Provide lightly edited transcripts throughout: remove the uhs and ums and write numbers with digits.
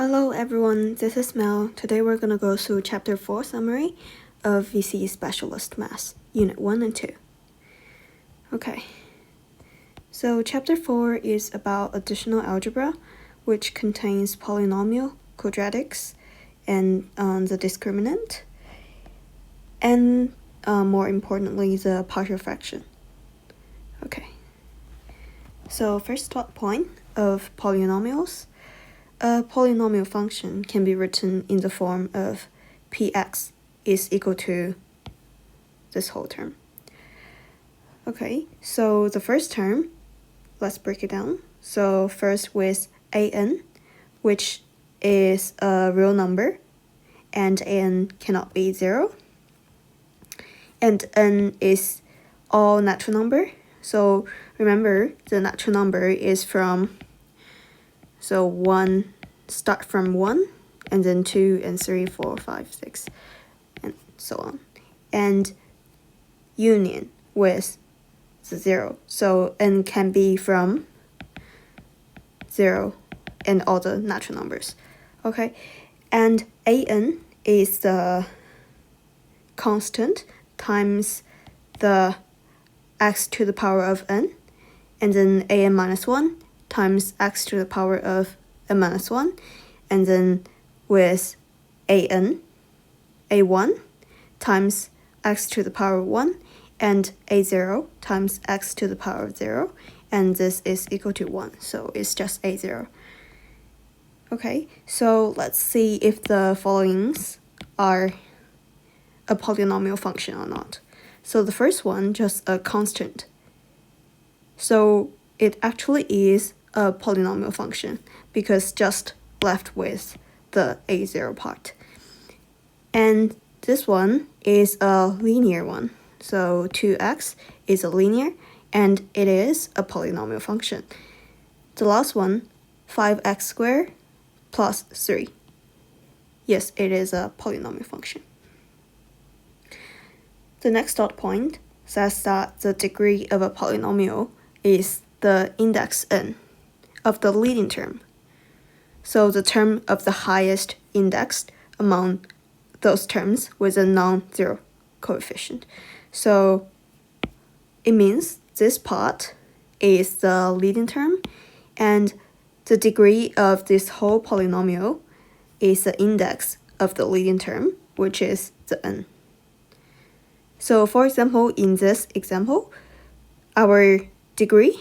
Hello everyone, this is Mel. Today we're going to go through chapter 4 summary of VCE Specialist Math, unit 1 and 2. Okay, so chapter 4 is about additional algebra, which contains polynomial, quadratics, and the discriminant, and more importantly, the partial fraction. Okay, so first point of polynomials. A polynomial function can be written in the form of px is equal to this whole term. Okay, so the first term, let's break it down. So first with an, which is a real number, and an cannot be 0. And n is all natural number. So remember, the natural number is from 1, start from 1, and then 2 and 3, 4, 5, 6, and so on. And union with the 0. So n can be from 0 and all the natural numbers. Okay, and an is the constant times the x to the power of n, and then an minus 1 times x to the power of n minus 1, and then with a1 times x to the power of 1, and a0 times x to the power of 0, and this is equal to 1, so it's just a0. Okay, so let's see if the followings are a polynomial function or not. So the first one, just a constant. So it actually is a polynomial function because just left with the a0 part. And this one is a linear one. So 2x is a linear and it is a polynomial function. The last one, 5x squared plus 3. Yes, it is a polynomial function. The next dot point says that the degree of a polynomial is the index n of the leading term. So the term of the highest index among those terms with a non-zero coefficient. So it means this part is the leading term, and the degree of this whole polynomial is the index of the leading term, which is the n. So for example, in this example, our degree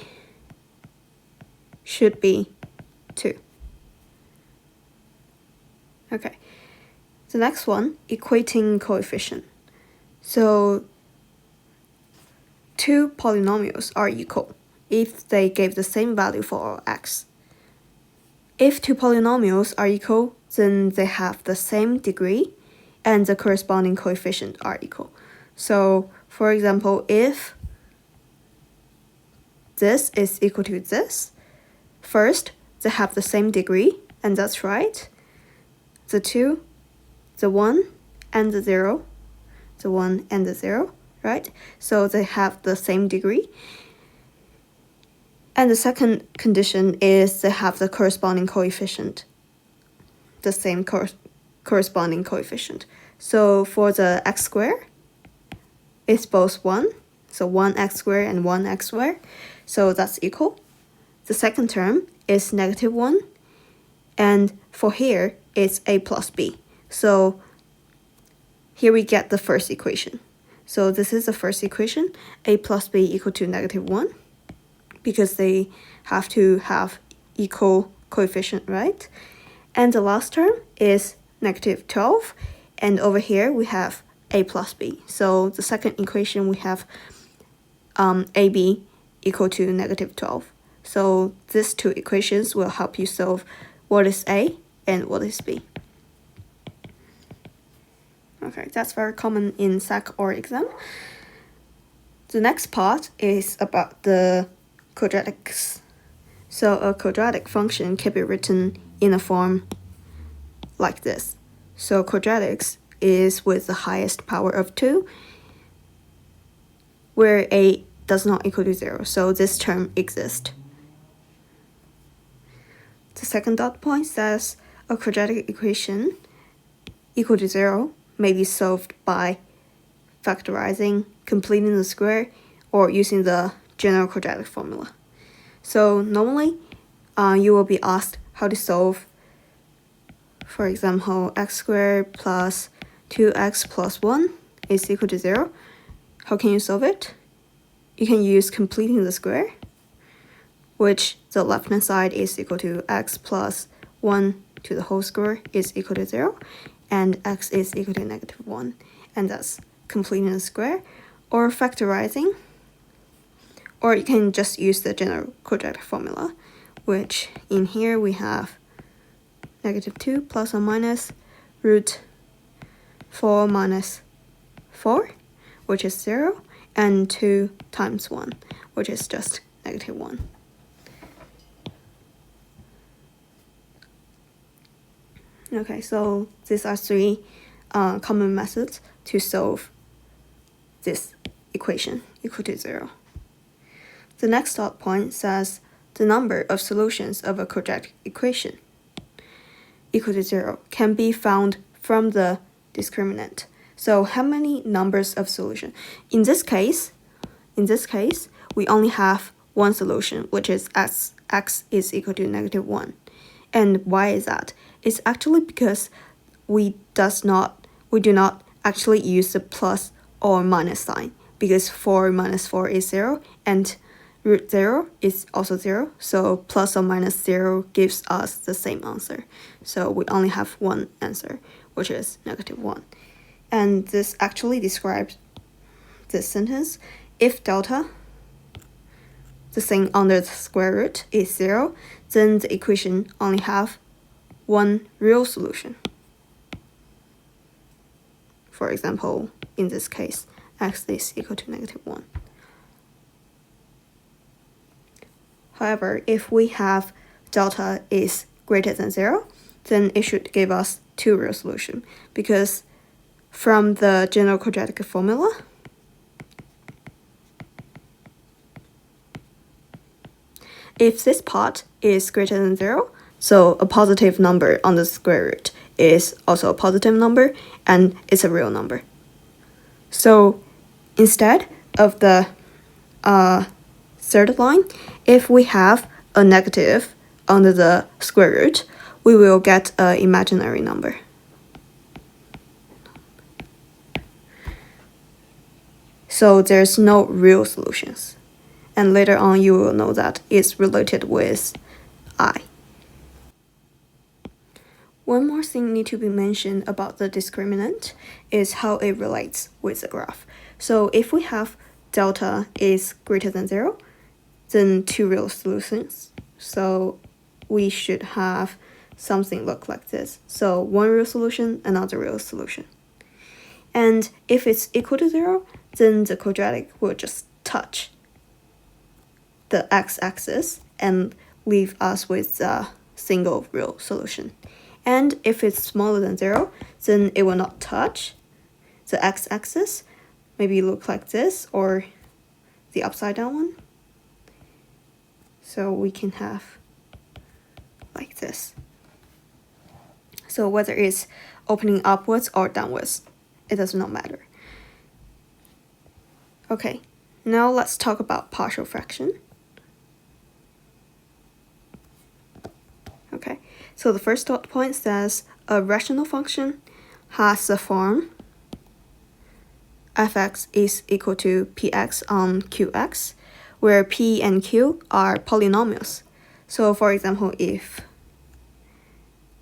should be 2. Okay, the next one, equating coefficient. So two polynomials are equal if they give the same value for x. If two polynomials are equal, then they have the same degree and the corresponding coefficient are equal. So for example, if this is equal to this, first, they have the same degree, and that's right. The 2, the 1, and the 0, the 1 and the 0, right? So they have the same degree. And the second condition is they have the corresponding coefficient, the same corresponding coefficient. So for the x squared, it's both 1, so 1x squared and 1x squared, so that's equal. The second term is negative 1, and for here, it's a plus b. So here we get the first equation. So this is the first equation, a plus b equal to negative 1, because they have to have equal coefficient, right? And the last term is negative 12, and over here we have a plus b. So the second equation we have ab equal to negative 12. So these two equations will help you solve what is a and what is b. Okay, that's very common in SAC or exam. The next part is about the quadratics. So a quadratic function can be written in a form like this. So quadratics is with the highest power of 2, where a does not equal to 0, so this term exists. The second dot point says a quadratic equation equal to 0 may be solved by factorizing, completing the square, or using the general quadratic formula. So normally, you will be asked how to solve, for example, x squared plus 2x plus 1 is equal to 0. How can you solve it? You can use completing the square, which the left-hand side is equal to x plus 1 to the whole square is equal to 0, and x is equal to negative 1, and that's completing the square, or factorizing, or you can just use the general quadratic formula, which in here we have negative 2 plus or minus root 4 minus 4, which is 0, and 2 times 1, which is just negative 1. Okay, so these are three common methods to solve this equation equal to 0. The next dot point says the number of solutions of a quadratic equation equal to 0 can be found from the discriminant. So how many numbers of solution? In this case, we only have one solution, which is x is equal to negative 1. And why is that? It's actually because we do not actually use the plus or minus sign, because 4 minus 4 is 0, and root 0 is also 0, so plus or minus 0 gives us the same answer. So we only have one answer, which is negative 1. And this actually describes this sentence. If delta, the thing under the square root, is 0, then the equation only have one real solution. For example, in this case, x is equal to negative 1. However, if we have delta is greater than 0, then it should give us two real solutions, because from the general quadratic formula, if this part is greater than 0, so a positive number on the square root is also a positive number, and it's a real number. So instead of the third line, if we have a negative under the square root, we will get an imaginary number. So there's no real solutions. And later on, you will know that it's related with I. One more thing need to be mentioned about the discriminant is how it relates with the graph. So if we have delta is greater than 0, then two real solutions. So we should have something look like this. So one real solution, another real solution. And if it's equal to 0, then the quadratic will just touch the x-axis and leave us with a single real solution. And if it's smaller than 0, then it will not touch the x-axis. Maybe look like this, or the upside down one. So we can have like this. So whether it's opening upwards or downwards, it does not matter. Okay, now let's talk about partial fraction. Okay, so the first dot point says a rational function has the form fx is equal to px on qx, where p and q are polynomials. So for example, if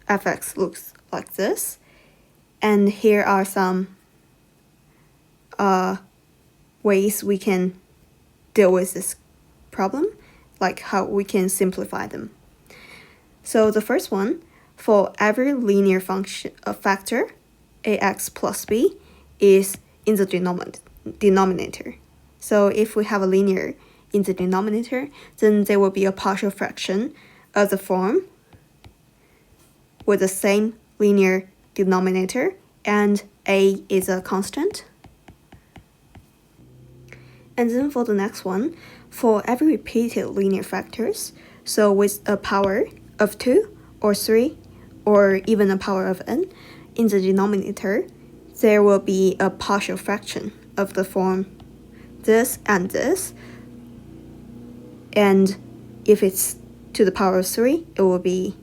fx looks like this, and here are some ways we can deal with this problem, like how we can simplify them. So the first one, for every linear function factor, ax plus b is in the denominator. So if we have a linear in the denominator, then there will be a partial fraction of the form with the same linear denominator, and a is a constant. And then for the next one, for every repeated linear factors, so with a power of 2 or 3 or even a power of n, in the denominator, there will be a partial fraction of the form this and this. And if it's to the power of 3, it will be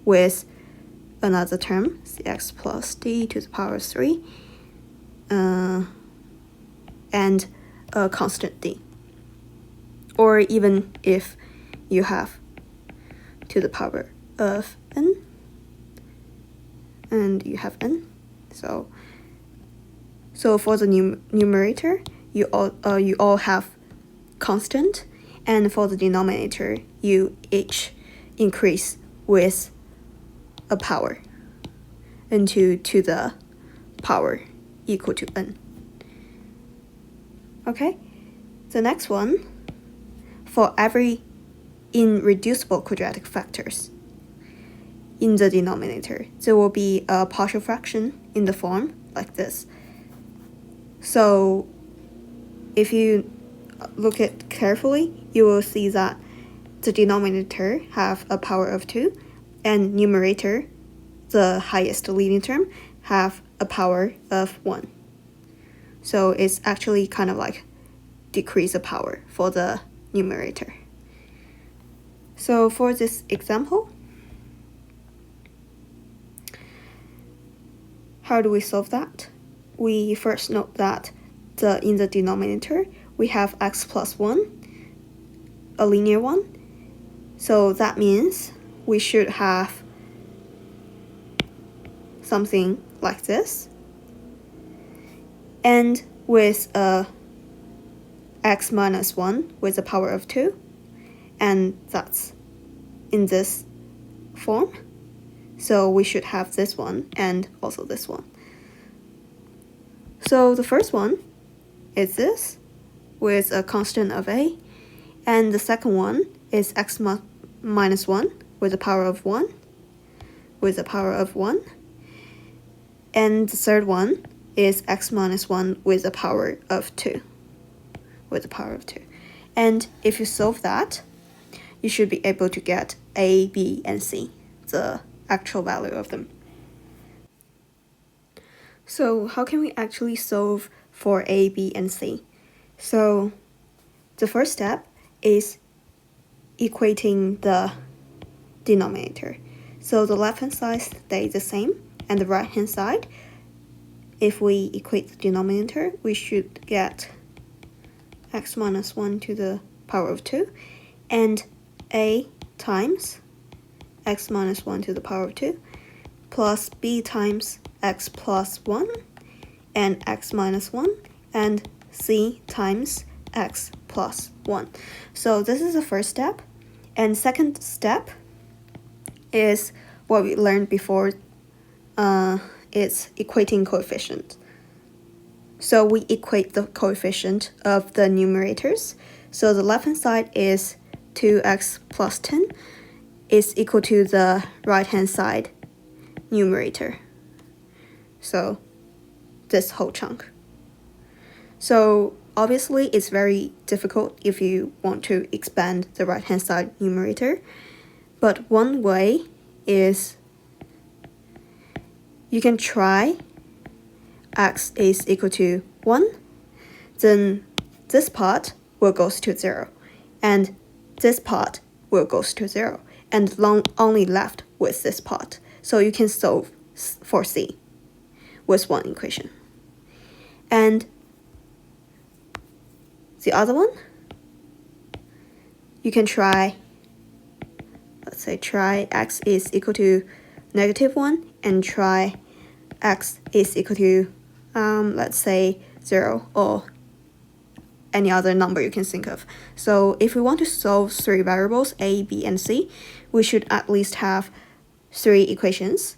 with another term, cx plus d to the power of 3, and a constant d. Or even if you have to the power of n, and you have n. So for the numerator, you all have constant, and for the denominator, you each increase with a power into to the power equal to n. Okay, the next one, for every irreducible quadratic factors in the denominator, there will be a partial fraction in the form like this. So if you look at carefully, you will see that the denominator have a power of 2, and numerator, the highest leading term, have a power of 1. So it's actually kind of like decrease the power for the numerator. So for this example, how do we solve that? We first note that in the denominator, we have x plus 1, a linear one. So that means we should have something like this. And with a x minus 1 with a power of 2, and that's in this form. So we should have this one and also this one. So the first one is this with a constant of a, and the second one is x minus 1 with a power of 1 with a power of 1, and the third one is x minus 1 with a power of 2 with a power of 2. And if you solve that, you should be able to get a, b, and c, the actual value of them. So how can we actually solve for a, b, and c? So the first step is equating the denominator. So the left hand side stays the same, and the right hand side, if we equate the denominator, we should get x minus 1 to the power of 2, and a times x minus 1 to the power of 2, plus b times x plus 1, and x minus 1, and c times x plus 1. So this is the first step. And second step is what we learned before. It's equating coefficient. So we equate the coefficient of the numerators. So the left hand side is 2x plus 10 is equal to the right hand side numerator. So this whole chunk. So obviously it's very difficult if you want to expand the right hand side numerator. But one way is you can try x is equal to 1, then this part will go to 0, and this part will go to 0, and only left with this part. So you can solve for c with one equation. And the other one, you can try, let's say try x is equal to -1 and try x is equal to, let's say 0 or any other number you can think of. So if we want to solve 3 variables, a, b, and c, we should at least have 3 equations.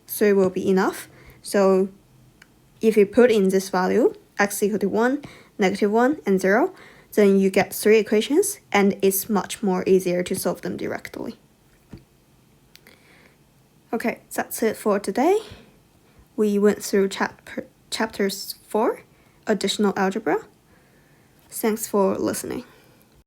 3 will be enough. So if you put in this value, x equal to 1, -1, and 0, then you get 3 equations, and it's much more easier to solve them directly. Okay, that's it for today. We went through chapters 4, additional algebra. Thanks for listening.